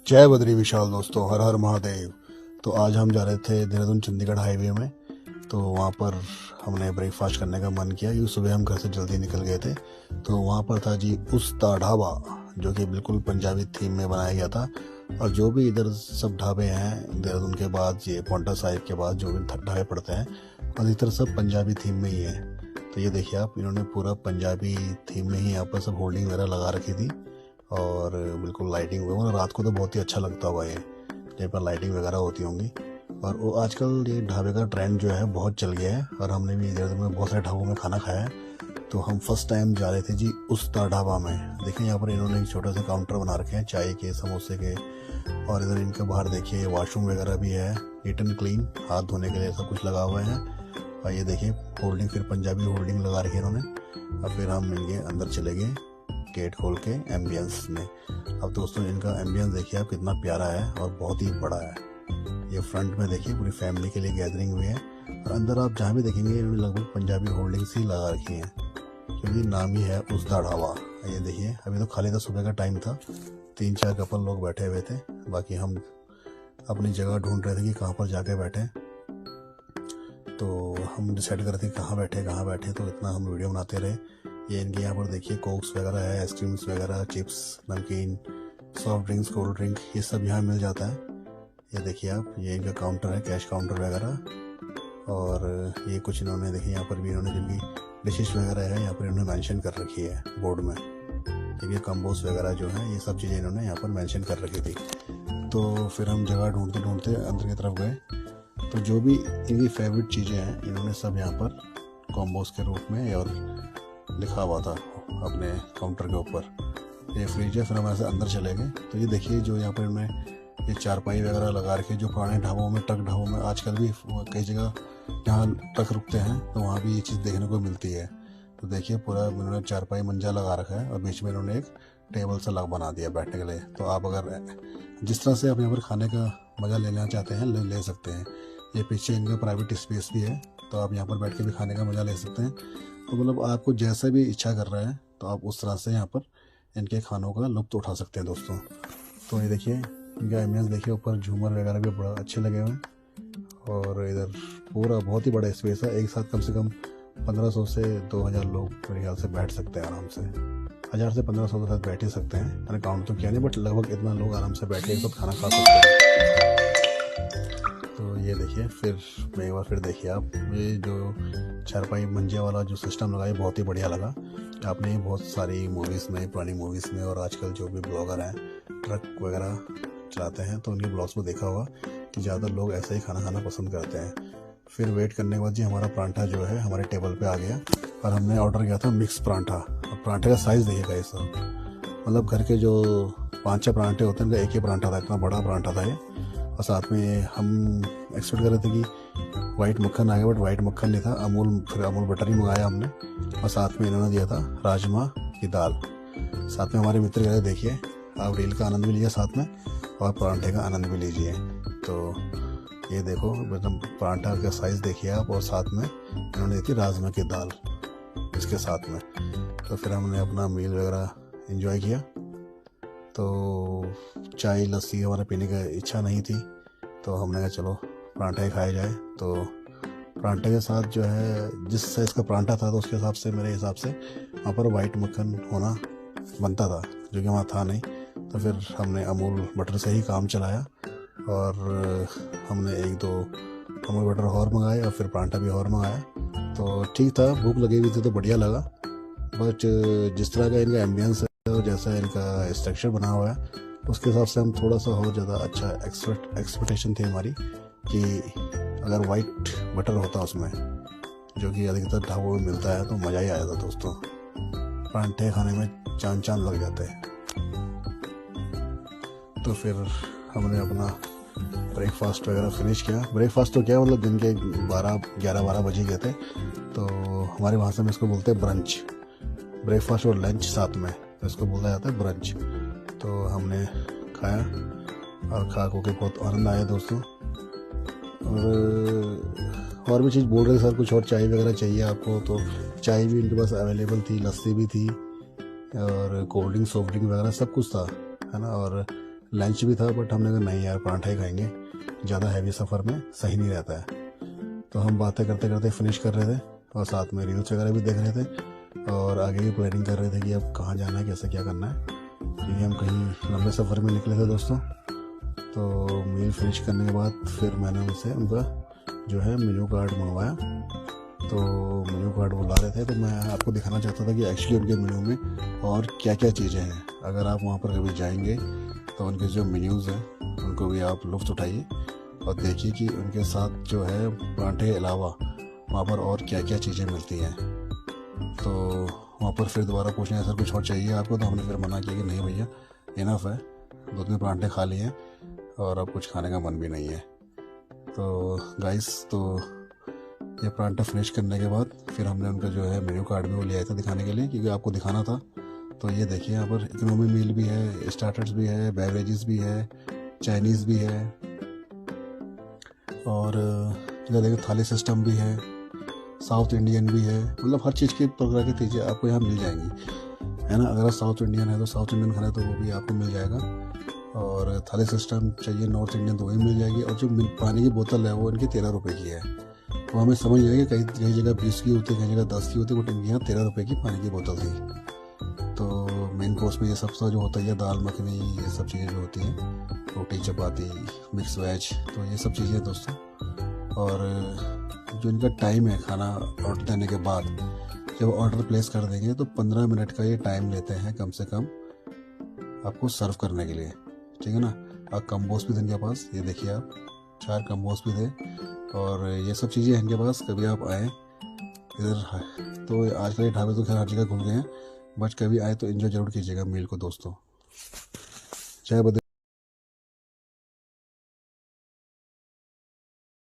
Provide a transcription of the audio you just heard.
जय बद्री विशाल दोस्तों, हर हर महादेव। तो आज हम जा रहे थे देहरादून चंडीगढ़ हाईवे में। तो वहाँ पर हमने ब्रेकफास्ट करने का मन किया क्योंकि सुबह हम घर से जल्दी निकल गए थे। तो वहाँ पर था जी उस्ता ढाबा, जो कि बिल्कुल पंजाबी थीम में बनाया गया था। और जो भी इधर सब ढाबे हैं देहरादून के बाद, ये पौंटा साहिब के बाद जो भी ढाबे पड़ते हैं, अधिकतर सब पंजाबी थीम में ही है। तो ये देखिए आप, इन्होंने पूरा पंजाबी थीम में ही यहाँ पर सब होल्डिंग वगैरह लगा रखी थी और बिल्कुल लाइटिंग वगैरह। रात को तो बहुत ही अच्छा लगता होगा ये, जहाँ पर लाइटिंग वगैरह होती होंगी। और वो आजकल ये ढाबे का ट्रेंड जो है बहुत चल गया है और हमने भी देहरादून में बहुत सारे ढाबों में खाना खाया है। तो हम फर्स्ट टाइम जा रहे थे जी उस्ता ढाबा में। देखिए यहाँ पर इन्होंने एक छोटा सा काउंटर बना रखे हैं चाय के, समोसे के। और इधर इनके बाहर देखिए वॉशरूम वगैरह भी है, नीट एंड क्लीन, हाथ धोने के लिए सब कुछ लगा हुआ है। और ये देखिए होल्डिंग, फिर पंजाबी होल्डिंग लगा रखी है इन्होंने। और फिर हम इनके अंदर चले गए गेट खोल के एम्बियंस में। अब दोस्तों इनका एम्बियंस देखिए आप, कितना प्यारा है और बहुत ही बड़ा है। ये फ्रंट में देखिए पूरी फैमिली के लिए गैदरिंग हुई है। और अंदर आप जहाँ भी देखेंगे इन्होंने लगभग पंजाबी होल्डिंग्स ही लगा रखी हैं, क्योंकि नाम ही है उस्ता ढाबा। ये देखिए अभी तो खाली था, सुबह का टाइम था, 3-4 कपल लोग बैठे हुए थे। बाकी हम अपनी जगह ढूंढ रहे थे कि कहाँ पर जाके बैठे। तो हम डिसाइड कर रहे थे कहाँ बैठे। तो इतना हम वीडियो बनाते रहे। ये इनके यहाँ पर देखिए कोक्स वगैरह है, आइसक्रीम्स वगैरह, चिप्स, नमकीन, सॉफ्ट ड्रिंक्स, कोल्ड ड्रिंक, ये सब यहाँ मिल जाता है। ये देखिए आप, ये इनका काउंटर है, कैश काउंटर वगैरह। और ये कुछ इन्होंने देखिए यहाँ पर भी इन्होंने जिनकी डिशेस वगैरह है यहाँ पर इन्होंने मेंशन कर रखी है बोर्ड में। देखिए कम्बोस वगैरह जो है, ये सब चीज़ें इन्होंने यहाँ पर मेंशन कर रखी थी। तो फिर हम जगह ढूंढते ढूंढते अंदर की तरफ गए। तो जो भी इनकी फेवरेट चीज़ें हैं इन्होंने सब यहाँ पर कॉम्बोस के रूप में और लिखा हुआ था अपने काउंटर के ऊपर। ये फ्रिज है। फिर हम ऐसे अंदर चले गए। तो ये देखिए जो यहाँ पर इन्होंने ये चारपाई वगैरह लगा रखे, जो पुराने ढाबों में, ट्रक ढाबों में आजकल भी कई जगह जहाँ ट्रक रुकते हैं तो वहाँ भी ये चीज़ देखने को मिलती है। तो देखिए पूरा इन्होंने चारपाई मंजा लगा रखा है और बीच में इन्होंने एक टेबल सा लग बना दिया बैठने के लिए। तो आप अगर जिस तरह से आप यहाँ पर खाने का मज़ा लेना चाहते हैं ले सकते हैं। ये पीछे इनका प्राइवेट स्पेस भी है, तो आप यहाँ पर बैठ के भी खाने का मज़ा ले सकते हैं। तो मतलब आपको जैसा भी इच्छा कर रहा है तो आप उस तरह से यहाँ पर इनके खानों का लुत्फ़ उठा सकते हैं दोस्तों। तो ये देखिए इनका इमेज देखिए, ऊपर झूमर वगैरह भी बड़ा अच्छे लगे हुए हैं। और इधर पूरा बहुत ही बड़ा स्पेस है, एक साथ कम से कम 1500 से 2000 लोग मेरे ख्याल से बैठ सकते हैं आराम से। 1000 से 1500 के साथ बैठ ही सकते हैं, मैंने काउंट तो किया नहीं, बट लगभग इतना लोग आराम से बैठ के एक साथ खाना खा सकते हैं। तो ये देखिए फिर एक बार फिर देखिए आप, ये जो चारपाई मंजे वाला जो सिस्टम लगा है बहुत ही बढ़िया लगा। आपने बहुत सारी मूवीज़ में, पुरानी मूवीज़ में, और आजकल जो भी ब्लॉगर हैं ट्रक वगैरह चलाते हैं तो उनके ब्लॉग्स में देखा होगा कि ज़्यादातर लोग ऐसा ही खाना खाना पसंद करते हैं। फिर वेट करने के बाद जी हमारा परांठा जो है हमारे टेबल पे आ गया और हमने ऑर्डर किया था मिक्स परांठा। और परांठे का साइज़ देखिएगा ये सब, मतलब घर के जो 5-6 परांठे होते हैं उनका एक ही परांठा था, इतना बड़ा परांठा था ये। और साथ में हम एक्सपेक्ट कर रहे थे कि वाइट मक्खन आएगा, बट वाइट मक्खन नहीं था, फिर अमूल बटर ही मंगाया हमने। और साथ में इन्होंने दिया था राजमा की दाल। साथ में हमारे मित्र कह रहे देखिए आप रील का आनंद भी लीजिए साथ में और परांठे का आनंद भी लीजिए। तो ये देखो मतलब परांठा का साइज़ देखिए आप, और साथ में इन्होंने दी थी राजमा की दाल इसके साथ में। तो फिर हमने अपना मील वगैरह एंजॉय किया। तो चाय लस्सी हमारा पीने की इच्छा नहीं थी, तो हमने कहा चलो परांठा ही खाया जाए। तो परांठे के साथ जो है जिस साइज़ का परांठा था तो उसके हिसाब से, मेरे हिसाब से वहाँ पर वाइट मक्खन होना बनता था, जो कि वहाँ था नहीं। तो फिर हमने अमूल बटर से ही काम चलाया और हमने 1-2 अमूल बटर और मंगाए और फिर परांठा भी और मंगाया। तो ठीक था, भूख लगी हुई थी तो बढ़िया लगा। बट जिस तरह का इनका एम्बियंस है और जैसा इनका स्ट्रक्चर बना हुआ है उसके हिसाब से हम थोड़ा सा और ज़्यादा अच्छा एक्सपेक्टेशन थी हमारी कि अगर वाइट बटर होता उसमें, जो कि अधिकतर ढाबों में मिलता है, तो मज़ा ही आ जाता दोस्तों। परांठे खाने में चांद लग जाते हैं। तो फिर हमने अपना ब्रेकफास्ट वगैरह फिनिश किया। ब्रेकफास्ट तो क्या मतलब दिन के 11-12 बज ही गए थे। तो हमारे भाषा में इसको बोलते हैं ब्रंच, ब्रेकफास्ट और लंच साथ में, तो इसको बोला जाता है ब्रंच। तो हमने खाया और खा के बहुत आनंद आया दोस्तों। और भी चीज़ बोल रहे सर कुछ और चाय वगैरह चाहिए आपको, तो चाय भी इनके पास अवेलेबल थी, लस्सी भी थी और कोल्ड ड्रिंक, सॉफ्ट ड्रिंक वगैरह सब कुछ था, है ना। और लंच भी था, बट हमने कहा नहीं यार पराठा ही खाएंगे, ज़्यादा हैवी सफ़र में सही नहीं रहता है। तो हम बातें करते करते फिनिश कर रहे थे और साथ में रील्स वगैरह भी देख रहे थे और आगे की प्लानिंग कर रहे थे कि अब कहाँ जाना है, कैसे क्या करना है, क्योंकि हम कहीं लंबे सफ़र में निकले थे दोस्तों। तो मील फिनिश करने के बाद फिर मैंने उनसे उनका जो है मेन्यू कार्ड मंगवाया। तो मेन्यू कार्ड बुला रहे थे, तो मैं आपको दिखाना चाहता था कि एक्चुअली उनके मेन्यू में और क्या क्या चीज़ें हैं। अगर आप वहाँ पर कभी जाएंगे तो उनके जो मेन्यूज़ हैं उनको भी आप लुत्फ़ उठाइए और देखिए कि उनके साथ जो है पराठे के अलावा वहाँ पर और क्या क्या चीज़ें मिलती हैं। तो वहाँ पर फिर दोबारा पूछने सर कुछ और चाहिए आपको, तो हमने फिर मना किया कि नहीं भैया इनफ है, 2-3 पराठे खा लिए हैं और अब कुछ खाने का मन भी नहीं है। तो गाइस, तो ये पराठा फिनिश करने के बाद फिर हमने उनका जो है मेन्यू कार्ड भी वो ले आया था दिखाने के लिए, क्योंकि आपको दिखाना था। तो ये देखिए यहाँ पर इकोनॉमी मील भी है, स्टार्टर्स भी है, बेवरेजेस भी है, चाइनीज़ भी है और इधर देखिए थाली सिस्टम भी है, साउथ इंडियन भी है। मतलब हर चीज़ की प्रकार की चीज़ें आपको यहाँ मिल जाएंगी, है ना। अगर आप साउथ इंडियन है तो साउथ इंडियन खाना है तो वो भी आपको मिल जाएगा, और थाली सिस्टम चाहिए नॉर्थ इंडियन तो वही मिल जाएगी। और जो पानी की बोतल है वो इनकी 13 रुपये की है। तो हमें समझ नहीं आएगी, कई जगह 20 की होती है, कई जगह 10 की होती है, बट इनके यहाँ 13 रुपये की पानी की बोतल थी। तो मेन कोर्स में ये सब जो होता है, दाल मखनी, ये सब चीज़ें जो होती हैं, रोटी चपाती, मिक्स वेज, तो ये सब चीज़ें दोस्तों। और जो इनका टाइम है खाना ऑर्डर देने के बाद, जब ऑर्डर प्लेस कर देंगे तो 15 मिनट का ये टाइम लेते हैं कम से कम आपको सर्व करने के लिए, ठीक है ना। और कम्बोस भी थे इनके पास, ये देखिए आप 4 कम्बोस भी थे और ये सब चीज़ें इनके पास। कभी आप आए इधर, तो आजकल ये ढाबे तो खैर हर जगह खुल गए हैं, बट कभी आए तो एंजॉय जरूर कीजिएगा मील को दोस्तों। जय बद्री।